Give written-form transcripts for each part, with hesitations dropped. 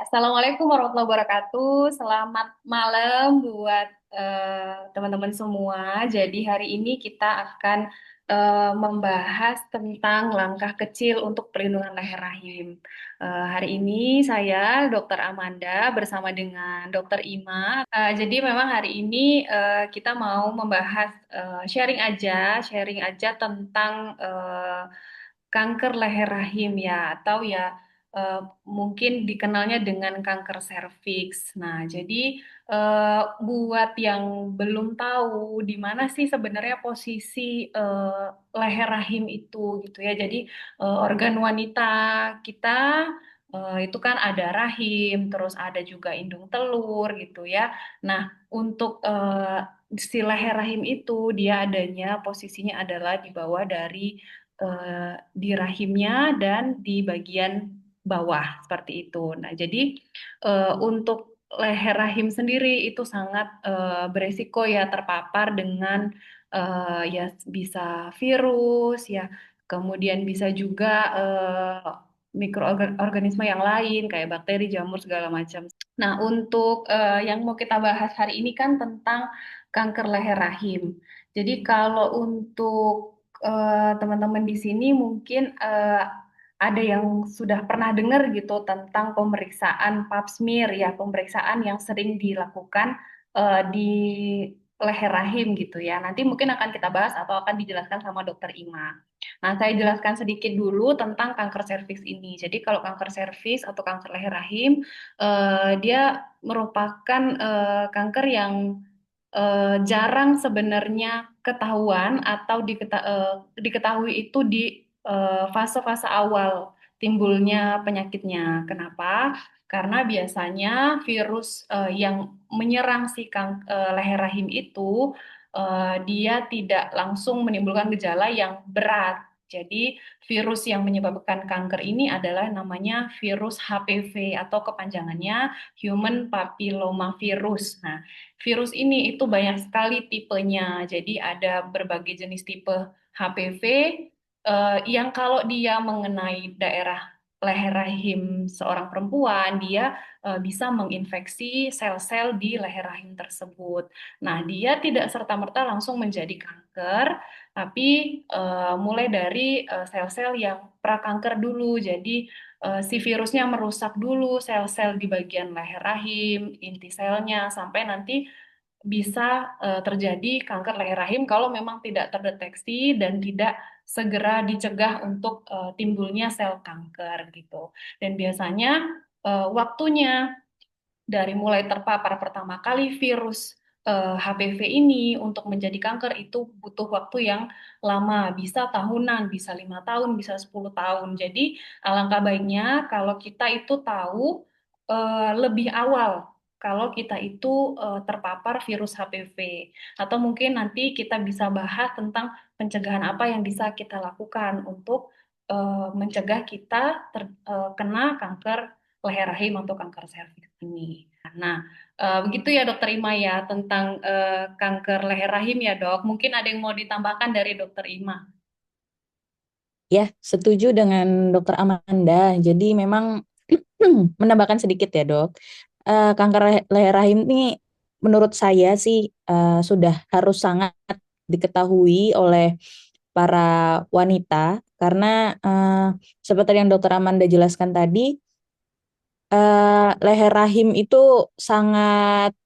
Assalamualaikum warahmatullahi wabarakatuh. Selamat malam buat teman-teman semua. Jadi hari ini kita akan membahas tentang langkah kecil untuk perlindungan leher rahim. Hari ini saya Dr. Amanda bersama dengan Dr. Ima. Jadi memang hari ini kita mau membahas sharing aja tentang kanker leher rahim ya, atau ya eh, mungkin dikenalnya dengan kanker serviks. Nah, jadi buat yang belum tahu di mana sih sebenarnya posisi leher rahim itu gitu ya. Jadi organ wanita kita itu kan ada rahim, terus ada juga indung telur gitu ya. Nah, untuk si leher rahim itu dia adanya posisinya adalah di bawah dari di rahimnya dan di bagian bawah seperti itu. Nah, jadi untuk leher rahim sendiri itu sangat beresiko ya terpapar dengan ya bisa virus ya, kemudian bisa juga mikroorganisme yang lain kayak bakteri, jamur segala macam. Nah, untuk yang mau kita bahas hari ini kan tentang kanker leher rahim. Jadi kalau untuk teman-teman di sini mungkin ada yang sudah pernah dengar gitu tentang pemeriksaan pap smear ya, pemeriksaan yang sering dilakukan di leher rahim gitu ya. Nanti mungkin akan kita bahas atau akan dijelaskan sama Dokter Ima. Nah, saya jelaskan sedikit dulu tentang kanker serviks ini. Jadi kalau kanker serviks atau kanker leher rahim, dia merupakan kanker yang jarang sebenarnya ketahuan atau diketahui itu di fase-fase awal timbulnya penyakitnya. Kenapa? Karena biasanya virus yang menyerang si leher rahim itu dia tidak langsung menimbulkan gejala yang berat. Jadi virus yang menyebabkan kanker ini adalah namanya virus HPV atau kepanjangannya Human Papilloma Virus. Nah, virus ini itu banyak sekali tipenya. Jadi ada berbagai jenis tipe HPV yang kalau dia mengenai daerah leher rahim seorang perempuan, dia bisa menginfeksi sel-sel di leher rahim tersebut. Nah, dia tidak serta-merta langsung menjadi kanker, tapi mulai dari sel-sel yang prakanker dulu. Jadi si virusnya merusak dulu sel-sel di bagian leher rahim, inti selnya, sampai nanti bisa terjadi kanker leher rahim kalau memang tidak terdeteksi dan tidak segera dicegah untuk timbulnya sel kanker gitu. Dan biasanya waktunya dari mulai terpapar pertama kali virus HPV ini untuk menjadi kanker itu butuh waktu yang lama, bisa tahunan, bisa 5 tahun, bisa 10 tahun. Jadi alangkah baiknya kalau kita itu tahu lebih awal kalau kita itu terpapar virus HPV. Atau mungkin nanti kita bisa bahas tentang pencegahan apa yang bisa kita lakukan untuk mencegah kita kena kanker leher rahim atau kanker serviks ini. Nah, begitu ya Dokter Ima ya tentang kanker leher rahim ya Dok. Mungkin ada yang mau ditambahkan dari Dokter Ima. Ya, setuju dengan Dokter Amanda. Jadi memang menambahkan sedikit ya, Dok. Kanker leher rahim ini menurut saya sih sudah harus sangat diketahui oleh para wanita karena seperti yang Dokter Amanda jelaskan tadi, leher rahim itu sangat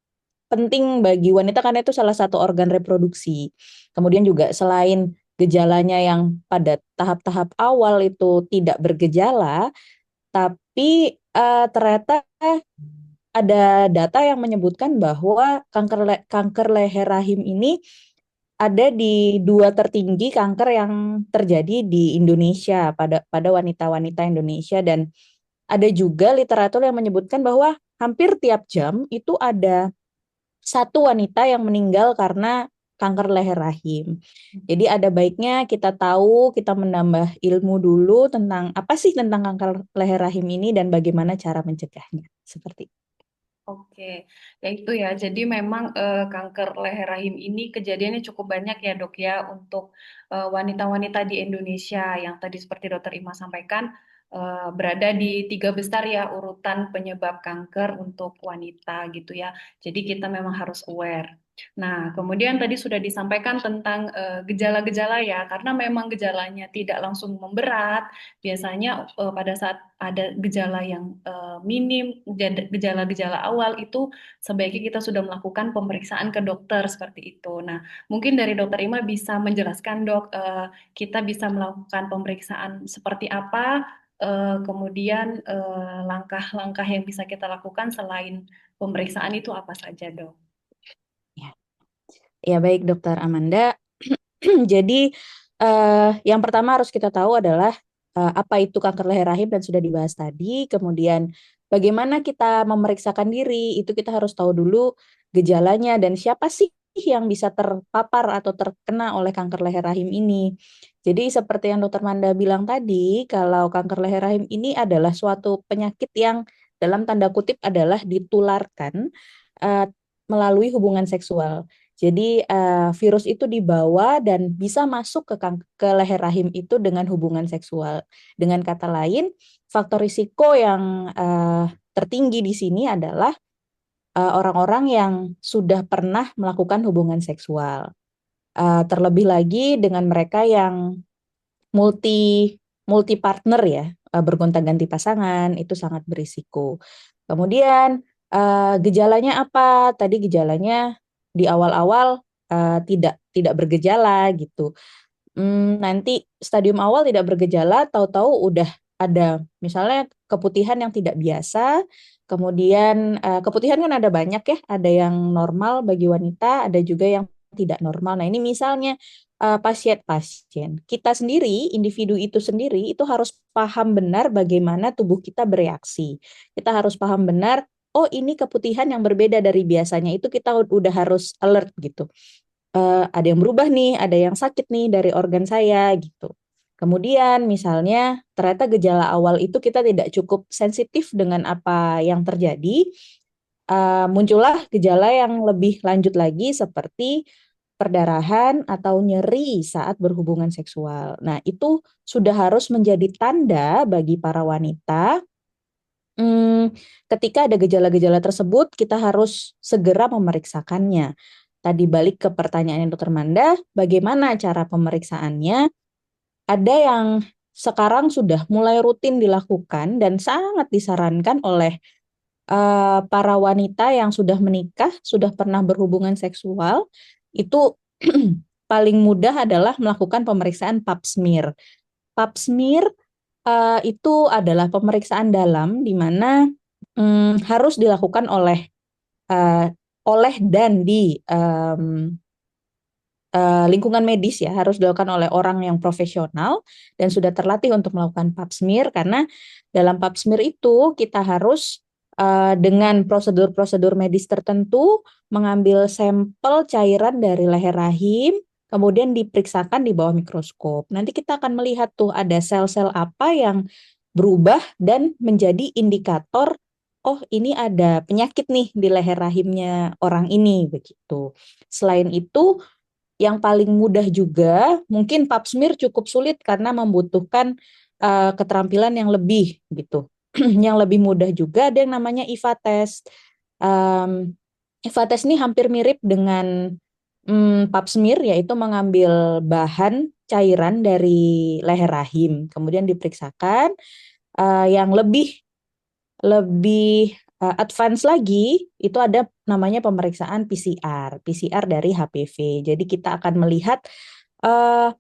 penting bagi wanita karena itu salah satu organ reproduksi. Kemudian juga selain gejalanya yang pada tahap-tahap awal itu tidak bergejala, tapi ternyata ada data yang menyebutkan bahwa kanker leher rahim ini ada di dua tertinggi kanker yang terjadi di Indonesia pada pada wanita-wanita Indonesia, dan ada juga literatur yang menyebutkan bahwa hampir tiap jam itu ada satu wanita yang meninggal karena kanker leher rahim. Jadi ada baiknya kita tahu, kita menambah ilmu dulu tentang apa sih tentang kanker leher rahim ini dan bagaimana cara mencegahnya. Seperti itu. Oke, ya itu ya. Jadi memang kanker leher rahim ini kejadiannya cukup banyak ya Dok ya untuk wanita-wanita di Indonesia yang tadi seperti Dokter Ima sampaikan. berada di tiga besar ya urutan penyebab kanker untuk wanita gitu ya. Jadi kita memang harus aware. Nah, kemudian tadi sudah disampaikan tentang gejala-gejala ya, karena memang gejalanya tidak langsung memberat. Biasanya pada saat ada gejala yang minim, gejala-gejala awal itu sebaiknya kita sudah melakukan pemeriksaan ke dokter seperti itu. Nah, mungkin dari Dokter Ima bisa menjelaskan dok, kita bisa melakukan pemeriksaan seperti apa, kemudian langkah-langkah yang bisa kita lakukan selain pemeriksaan itu apa saja, dok? Ya, ya baik Dokter Amanda. Jadi yang pertama harus kita tahu adalah apa itu kanker leher rahim dan sudah dibahas tadi. Kemudian bagaimana kita memeriksakan diri, itu kita harus tahu dulu gejalanya dan siapa sih yang bisa terpapar atau terkena oleh kanker leher rahim ini. Jadi seperti yang Dokter Manda bilang tadi, kalau kanker leher rahim ini adalah suatu penyakit yang dalam tanda kutip adalah ditularkan eh, melalui hubungan seksual. Jadi virus itu dibawa dan bisa masuk ke leher rahim itu dengan hubungan seksual. Dengan kata lain, faktor risiko yang tertinggi di sini adalah orang-orang yang sudah pernah melakukan hubungan seksual. Terlebih lagi dengan mereka yang multi multi partner ya, bergonta-ganti pasangan itu sangat berisiko. Kemudian gejalanya apa? Tadi gejalanya di awal-awal tidak bergejala gitu. Nanti stadium awal tidak bergejala, tahu-tahu udah ada misalnya keputihan yang tidak biasa. Kemudian keputihan kan ada banyak ya, ada yang normal bagi wanita, ada juga yang tidak normal. Nah, ini misalnya pasien-pasien. Kita sendiri, individu itu sendiri itu harus paham benar bagaimana tubuh kita bereaksi. Kita harus paham benar, oh ini keputihan yang berbeda dari biasanya. Itu kita udah harus alert gitu. Ada yang berubah nih, ada yang sakit nih dari organ saya gitu. Kemudian misalnya ternyata gejala awal itu kita tidak cukup sensitif dengan apa yang terjadi, muncullah gejala yang lebih lanjut lagi seperti perdarahan atau nyeri saat berhubungan seksual. Nah, itu sudah harus menjadi tanda bagi para wanita. Ketika ada gejala-gejala tersebut, kita harus segera memeriksakannya. Tadi balik ke pertanyaan Dokter Manda, bagaimana cara pemeriksaannya? Ada yang sekarang sudah mulai rutin dilakukan dan sangat disarankan oleh para wanita yang sudah menikah, sudah pernah berhubungan seksual, itu paling mudah adalah melakukan pemeriksaan pap smear. Pap smear itu adalah pemeriksaan dalam di mana harus dilakukan eh, oleh dan di lingkungan medis ya, harus dilakukan oleh orang yang profesional dan sudah terlatih untuk melakukan pap smear, karena dalam pap smear itu kita harus dengan prosedur-prosedur medis tertentu mengambil sampel cairan dari leher rahim, kemudian diperiksakan di bawah mikroskop. Nanti kita akan melihat tuh ada sel-sel apa yang berubah dan menjadi indikator, oh ini ada penyakit nih di leher rahimnya orang ini begitu. Selain itu, yang paling mudah juga, mungkin pap smear cukup sulit karena membutuhkan keterampilan yang lebih gitu. Yang lebih mudah juga ada yang namanya IVA test. IVA test ini hampir mirip dengan pap smear, yaitu mengambil bahan cairan dari leher rahim, kemudian diperiksakan. Yang lebih lebih advance lagi, itu ada namanya pemeriksaan PCR, PCR dari HPV. Jadi kita akan melihat uh,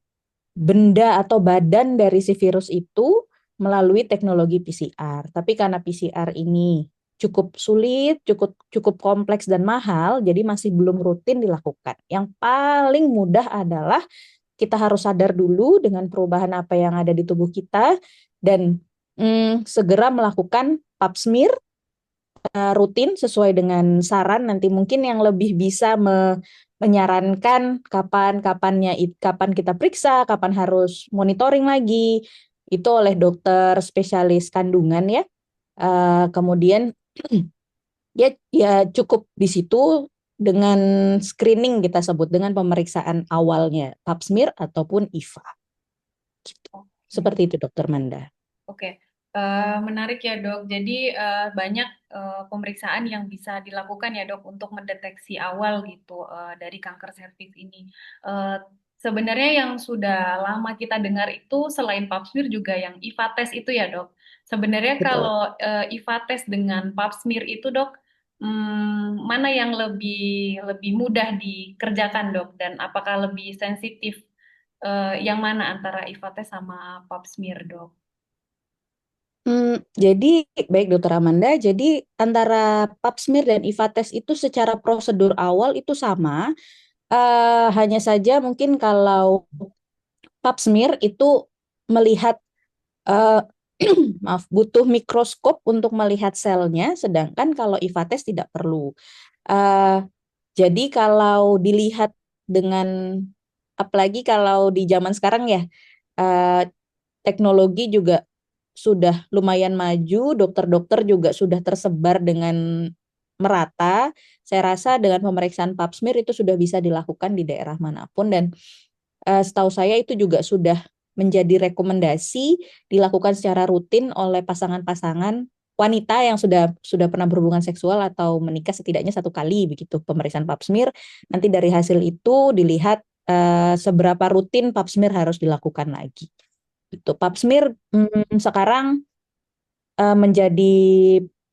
benda atau badan dari si virus itu melalui teknologi PCR. Tapi karena PCR ini cukup sulit, cukup cukup kompleks dan mahal, jadi masih belum rutin dilakukan. Yang paling mudah adalah kita harus sadar dulu dengan perubahan apa yang ada di tubuh kita dan segera melakukan pap smear rutin sesuai dengan saran. Nanti mungkin yang lebih bisa menyarankan kapan kita periksa, kapan harus monitoring lagi, itu oleh dokter spesialis kandungan ya. Kemudian ya cukup di situ dengan screening, kita sebut dengan pemeriksaan awalnya pap smear ataupun IVA gitu. Oke. Seperti itu Dokter Manda. Oke. Menarik ya dok. Jadi banyak pemeriksaan yang bisa dilakukan ya dok untuk mendeteksi awal gitu dari kanker serviks ini. Eh, Sebenarnya yang sudah lama kita dengar itu selain pap smear juga yang IVA test itu ya dok. Sebenarnya Betul. kalau IVA test dengan pap smear itu dok, mana yang lebih lebih mudah dikerjakan dok? Dan apakah lebih sensitif? Yang mana antara IVA test sama pap smear dok? Jadi baik Dokter Amanda, jadi antara pap smear dan IVA test itu secara prosedur awal itu sama. Hanya saja mungkin kalau pap smear itu melihat eh, maaf, butuh mikroskop untuk melihat selnya, sedangkan kalau IVA test tidak perlu. Eh, jadi kalau dilihat dengan, apalagi kalau di zaman sekarang ya, eh, teknologi juga sudah lumayan maju, dokter-dokter juga sudah tersebar dengan merata. Saya rasa dengan pemeriksaan pap smear itu sudah bisa dilakukan di daerah manapun dan setahu saya itu juga sudah menjadi rekomendasi dilakukan secara rutin oleh pasangan-pasangan wanita yang sudah pernah berhubungan seksual atau menikah setidaknya satu kali begitu pemeriksaan pap smear. Nanti dari hasil itu dilihat seberapa rutin pap smear harus dilakukan lagi. Itu pap smear sekarang menjadi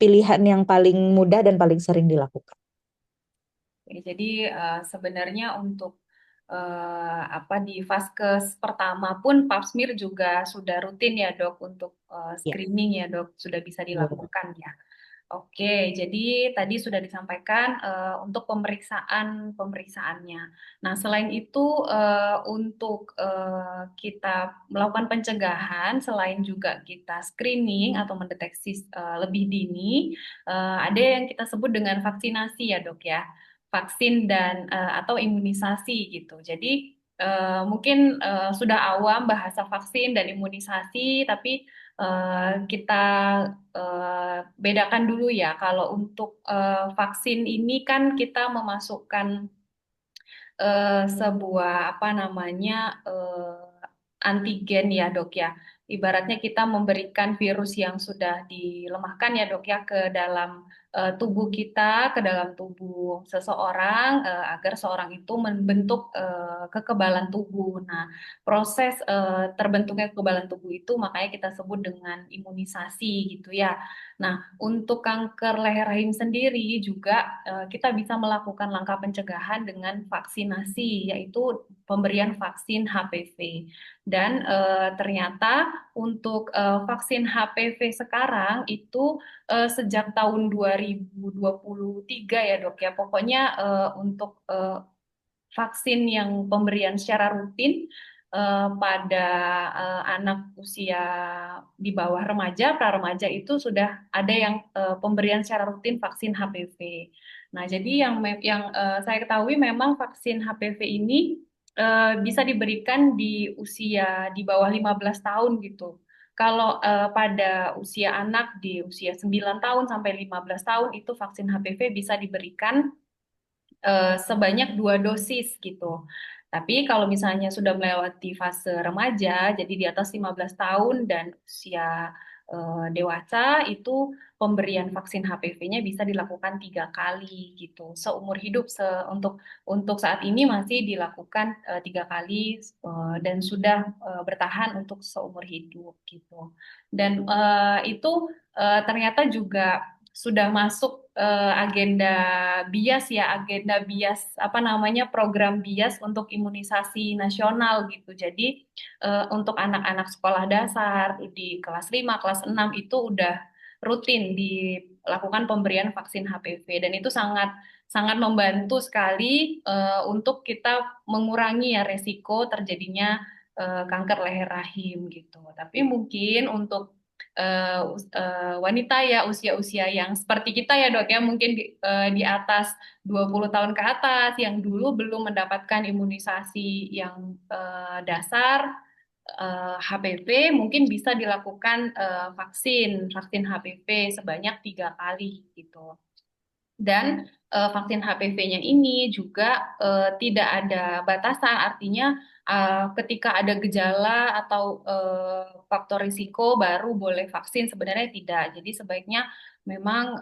pilihan yang paling mudah dan paling sering dilakukan. Oke, jadi sebenarnya untuk apa di vaskes pertama pun pap smear juga sudah rutin ya dok untuk Ya, screening ya dok sudah bisa betul. dilakukan ya. Oke, jadi tadi sudah disampaikan untuk pemeriksaannya. Nah, selain itu untuk kita melakukan pencegahan, selain juga kita screening atau mendeteksi lebih dini, ada yang kita sebut dengan vaksinasi ya dok ya, vaksin dan atau imunisasi gitu. Jadi mungkin sudah awam bahasa vaksin dan imunisasi, tapi kita bedakan dulu ya. Kalau untuk vaksin ini kan kita memasukkan sebuah apa namanya antigen ya dok ya. Ibaratnya kita memberikan virus yang sudah dilemahkan ya dok ya ke dalam tubuh kita, ke dalam tubuh seseorang agar seorang itu membentuk kekebalan tubuh. Nah, proses terbentuknya kekebalan tubuh itu makanya kita sebut dengan imunisasi gitu ya. Nah, untuk kanker leher rahim sendiri juga kita bisa melakukan langkah pencegahan dengan vaksinasi, yaitu pemberian vaksin HPV. Dan ternyata untuk vaksin HPV sekarang itu sejak tahun 2023 ya dok ya, pokoknya untuk vaksin yang pemberian secara rutin pada anak usia di bawah remaja, pra-remaja itu sudah ada yang pemberian secara rutin vaksin HPV. Nah, jadi yang saya ketahui memang vaksin HPV ini bisa diberikan di usia di bawah 15 tahun gitu. Kalau pada usia anak di usia 9 tahun sampai 15 tahun itu vaksin HPV bisa diberikan sebanyak 2 dosis gitu. Tapi kalau misalnya sudah melewati fase remaja, jadi di atas 15 tahun dan usia dewasa, itu pemberian vaksin HPV-nya bisa dilakukan 3 kali gitu. Seumur hidup untuk saat ini masih dilakukan 3 kali dan sudah bertahan untuk seumur hidup gitu. Dan itu ternyata juga sudah masuk agenda BIAS ya, agenda BIAS apa namanya program BIAS untuk imunisasi nasional gitu. Jadi untuk anak-anak sekolah dasar di kelas 5, kelas 6 itu udah rutin dilakukan pemberian vaksin HPV dan itu sangat sangat membantu sekali untuk kita mengurangi ya resiko terjadinya kanker leher rahim gitu. Tapi mungkin untuk wanita ya usia-usia yang seperti kita ya dok ya mungkin di atas 20 tahun ke atas yang dulu belum mendapatkan imunisasi yang dasar HPV mungkin bisa dilakukan vaksin HPV sebanyak 3 kali gitu. Dan vaksin HPV-nya ini juga tidak ada batasan, artinya ketika ada gejala atau faktor risiko baru boleh vaksin, sebenarnya tidak. Jadi sebaiknya memang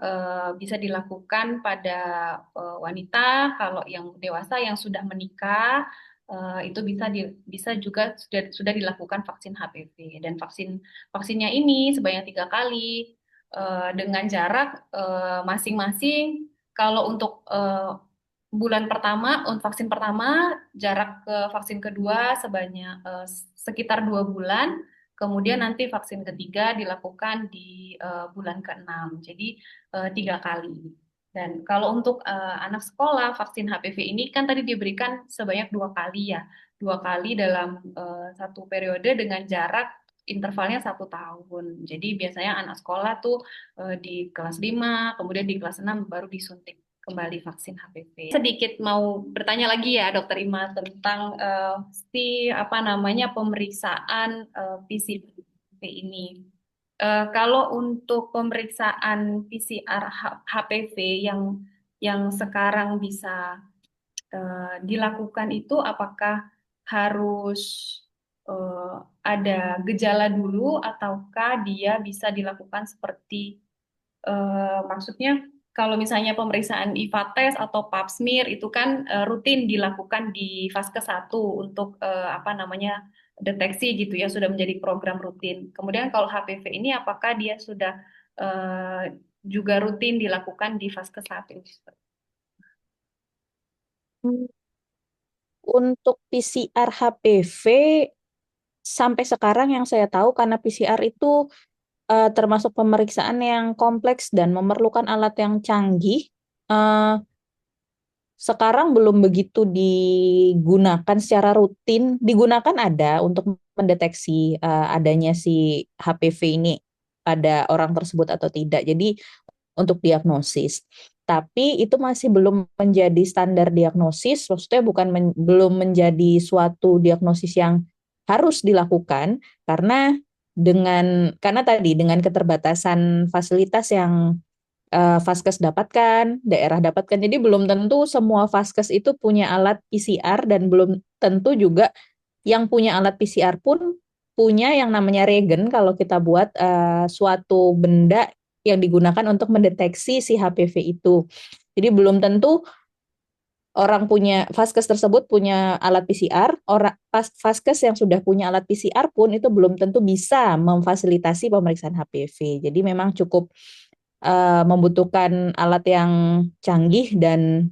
bisa dilakukan pada wanita, kalau yang dewasa yang sudah menikah itu bisa juga sudah dilakukan vaksin HPV, dan vaksinnya ini sebanyak 3 kali dengan jarak masing-masing. Kalau untuk bulan pertama, untuk vaksin pertama, jarak ke vaksin kedua sebanyak sekitar 2 bulan. Kemudian nanti vaksin ketiga dilakukan di bulan ke-6. Jadi 3 kali. Dan kalau untuk anak sekolah, vaksin HPV ini kan tadi diberikan sebanyak 2 kali ya. 2 kali dalam satu periode dengan jarak intervalnya 1 tahun. Jadi biasanya anak sekolah tuh di kelas 5, kemudian di kelas 6 baru disuntik kembali vaksin HPV. Sedikit mau bertanya lagi ya, Dokter Ima, tentang apa namanya pemeriksaan PCR ini. Kalau untuk pemeriksaan PCR HPV yang sekarang bisa dilakukan itu, apakah harus eh, ada gejala dulu ataukah dia bisa dilakukan seperti maksudnya kalau misalnya pemeriksaan IVA test atau pap smear itu kan rutin dilakukan di fase ke-1 untuk apa namanya deteksi gitu ya, sudah menjadi program rutin. Kemudian kalau HPV ini apakah dia sudah juga rutin dilakukan di fase ke-1? Untuk PCR HPV sampai sekarang yang saya tahu karena PCR itu termasuk pemeriksaan yang kompleks dan memerlukan alat yang canggih. eh, Sekarang belum begitu digunakan secara rutin. Digunakan ada untuk mendeteksi adanya si HPV ini pada orang tersebut atau tidak. Jadi untuk diagnosis. Tapi itu masih belum menjadi standar diagnosis, maksudnya belum menjadi suatu diagnosis yang harus dilakukan karena tadi dengan keterbatasan fasilitas yang Vaskes dapatkan, daerah dapatkan. Jadi belum tentu semua Vaskes itu punya alat PCR dan belum tentu juga yang punya alat PCR pun punya yang namanya regen kalau kita buat suatu benda yang digunakan untuk mendeteksi si HPV itu. Jadi belum tentu orang punya Vaskes tersebut punya alat PCR, Vaskes yang sudah punya alat PCR pun itu belum tentu bisa memfasilitasi pemeriksaan HPV. Jadi memang cukup membutuhkan alat yang canggih dan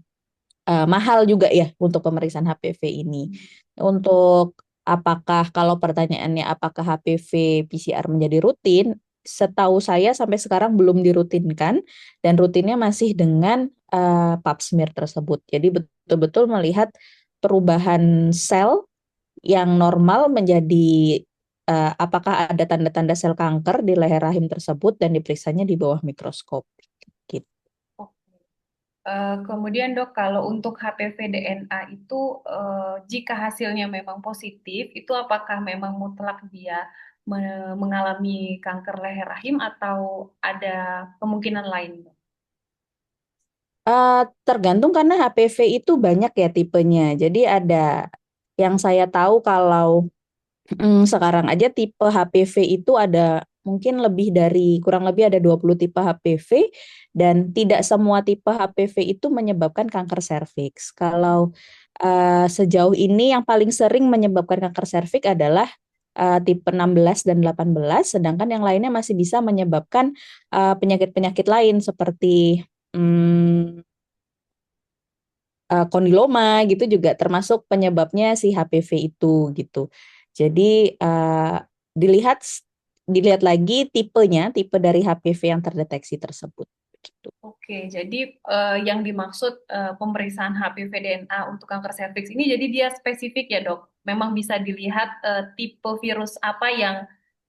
mahal juga ya untuk pemeriksaan HPV ini. Untuk kalau pertanyaannya apakah HPV PCR menjadi rutin, setahu saya sampai sekarang belum dirutinkan dan rutinnya masih dengan pap smear tersebut. Jadi betul-betul melihat perubahan sel yang normal menjadi apakah ada tanda-tanda sel kanker di leher rahim tersebut dan diperiksanya di bawah mikroskop. Gitu. Kemudian dok, kalau untuk HPV DNA itu jika hasilnya memang positif, itu apakah memang mutlak dia mengalami kanker leher rahim atau ada kemungkinan lain, Dok? Tergantung karena HPV itu banyak ya tipenya. Jadi ada yang saya tahu kalau sekarang aja tipe HPV itu ada mungkin kurang lebih ada 20 tipe HPV dan tidak semua tipe HPV itu menyebabkan kanker serviks. Kalau sejauh ini yang paling sering menyebabkan kanker serviks adalah tipe 16 dan 18, sedangkan yang lainnya masih bisa menyebabkan penyakit-penyakit lain seperti hmm, kondiloma gitu juga termasuk penyebabnya si HPV itu gitu. Jadi dilihat dilihat lagi tipe dari HPV yang terdeteksi tersebut. Gitu. Oke, jadi yang dimaksud pemeriksaan HPV DNA untuk kanker serviks ini, jadi dia spesifik ya dok. Memang bisa dilihat tipe virus apa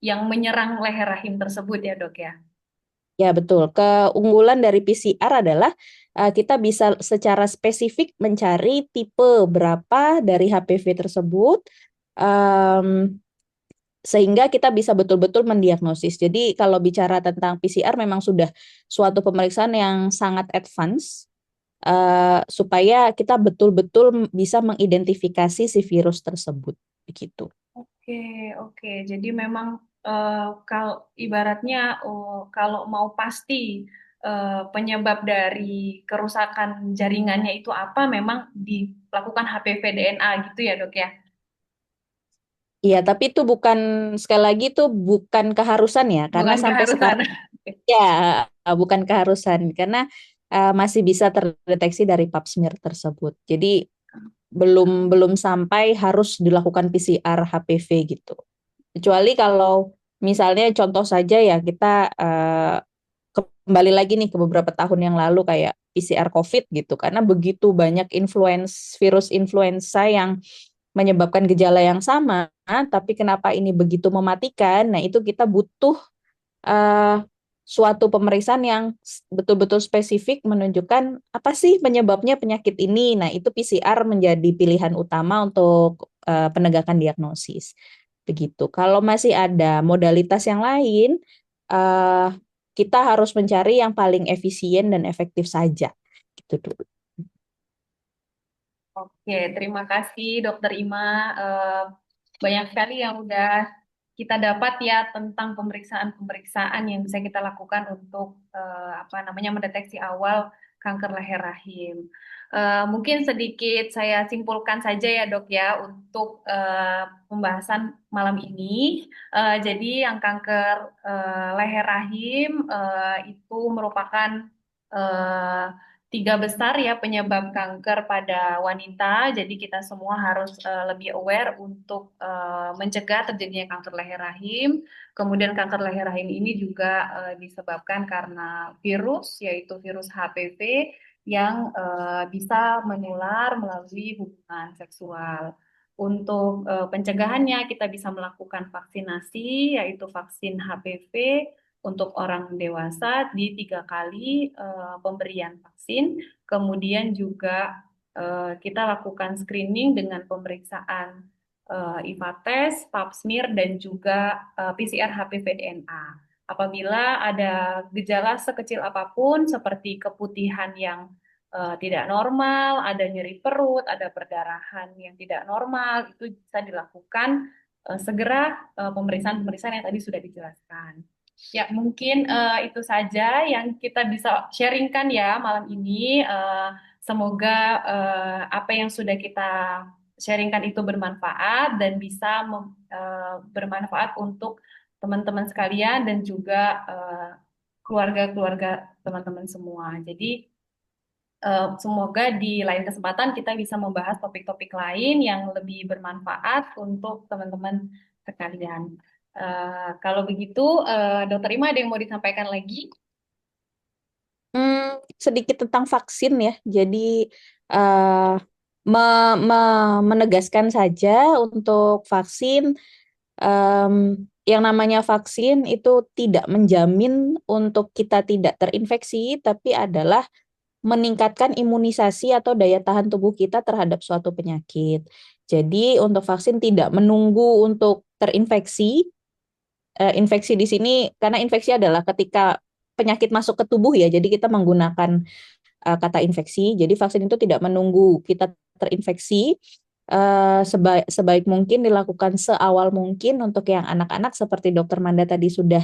yang menyerang leher rahim tersebut ya dok ya. Ya betul. Keunggulan dari PCR adalah kita bisa secara spesifik mencari tipe berapa dari HPV tersebut. em, Sehingga kita bisa betul-betul mendiagnosis. Jadi kalau bicara tentang PCR memang sudah suatu pemeriksaan yang sangat advance supaya kita betul-betul bisa mengidentifikasi si virus tersebut. begitu. Oke, oke. Jadi memang kalau ibaratnya kalau mau pasti penyebab dari kerusakan jaringannya itu apa, memang dilakukan HPV DNA gitu ya, Dok ya? Iya, tapi itu bukan, sekali lagi itu bukan keharusan ya, karena Bukan sampai keharusan. sekarang ya bukan keharusan, karena masih bisa terdeteksi dari pap smear tersebut. Jadi belum belum sampai harus dilakukan PCR HPV gitu. Kecuali kalau misalnya contoh saja ya kita kembali lagi nih ke beberapa tahun yang lalu kayak PCR COVID gitu, karena begitu banyak virus influenza yang menyebabkan gejala yang sama, tapi kenapa ini begitu mematikan? Nah, itu kita butuh eh, suatu pemeriksaan yang betul-betul spesifik menunjukkan apa sih penyebabnya penyakit ini. Nah, itu PCR menjadi pilihan utama untuk penegakan diagnosis. Begitu. Kalau masih ada modalitas yang lain, eh, kita harus mencari yang paling efisien dan efektif saja. Gitu dulu. Oke, terima kasih Dokter Ima. Eh, banyak sekali yang udah kita dapat ya tentang pemeriksaan-pemeriksaan yang bisa kita lakukan untuk apa namanya mendeteksi awal kanker leher rahim. Mungkin sedikit saya simpulkan saja ya Dok ya untuk pembahasan malam ini. Jadi yang kanker leher rahim itu merupakan eh, tiga besar ya penyebab kanker pada wanita. Jadi kita semua harus lebih aware untuk mencegah terjadinya kanker leher rahim. Kemudian kanker leher rahim ini juga disebabkan karena virus, yaitu virus HPV yang bisa menular melalui hubungan seksual. Untuk pencegahannya kita bisa melakukan vaksinasi, yaitu vaksin HPV untuk orang dewasa di 3 kali pemberian vaksin. Kemudian juga kita lakukan screening dengan pemeriksaan IVA test, pap smear, dan juga PCR HPV DNA. Apabila ada gejala sekecil apapun seperti keputihan yang tidak normal, ada nyeri perut, ada perdarahan yang tidak normal, itu bisa dilakukan segera pemeriksaan-pemeriksaan yang tadi sudah dijelaskan. Ya, mungkin itu saja yang kita bisa sharingkan ya malam ini. Semoga apa yang sudah kita sharingkan itu bermanfaat dan bisa bermanfaat untuk teman-teman sekalian dan juga keluarga-keluarga teman-teman semua. Jadi semoga di lain kesempatan kita bisa membahas topik-topik lain yang lebih bermanfaat untuk teman-teman sekalian. Kalau begitu, Dokter Ima ada yang mau disampaikan lagi? Sedikit tentang vaksin ya. Jadi eh, menegaskan saja untuk vaksin, em, yang namanya vaksin itu tidak menjamin untuk kita tidak terinfeksi, tapi adalah meningkatkan imunisasi atau daya tahan tubuh kita terhadap suatu penyakit. Jadi untuk vaksin tidak menunggu untuk terinfeksi. Infeksi di sini karena infeksi adalah ketika penyakit masuk ke tubuh ya. Jadi kita menggunakan kata infeksi. Jadi vaksin itu tidak menunggu kita terinfeksi. Sebaik mungkin dilakukan seawal mungkin untuk yang anak-anak seperti Dokter Manda tadi sudah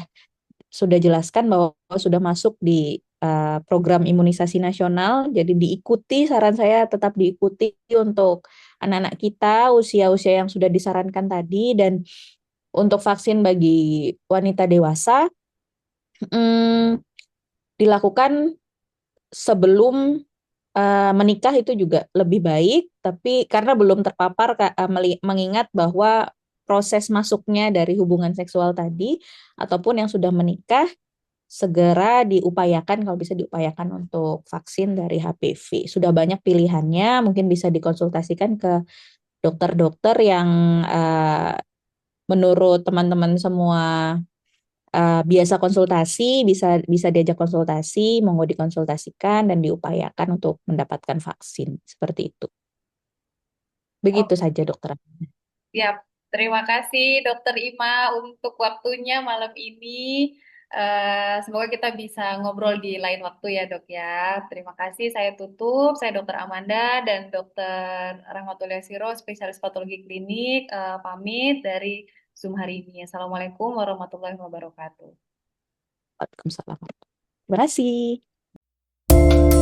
jelaskan bahwa sudah masuk di program imunisasi nasional. Jadi diikuti, saran saya tetap diikuti untuk anak-anak kita usia-usia yang sudah disarankan tadi. Dan untuk vaksin bagi wanita dewasa mm, dilakukan sebelum menikah itu juga lebih baik, tapi karena belum terpapar mengingat bahwa proses masuknya dari hubungan seksual tadi ataupun yang sudah menikah segera diupayakan kalau bisa diupayakan untuk vaksin dari HPV. Sudah banyak pilihannya, mungkin bisa dikonsultasikan ke dokter-dokter yang menurut teman-teman semua biasa konsultasi, bisa bisa diajak konsultasi, monggo dikonsultasikan dan diupayakan untuk mendapatkan vaksin seperti itu. Oh, Begitu saja, dokter. siap. Terima kasih Dokter Ima untuk waktunya malam ini. Semoga kita bisa ngobrol di lain waktu ya dok ya. Terima kasih. Saya tutup. Saya Dokter Amanda dan Dokter Rahmatullahi Siro, spesialis patologi klinik, pamit dari Zoom hari ini. Assalamualaikum warahmatullahi wabarakatuh. Waalaikumsalam. Terima kasih.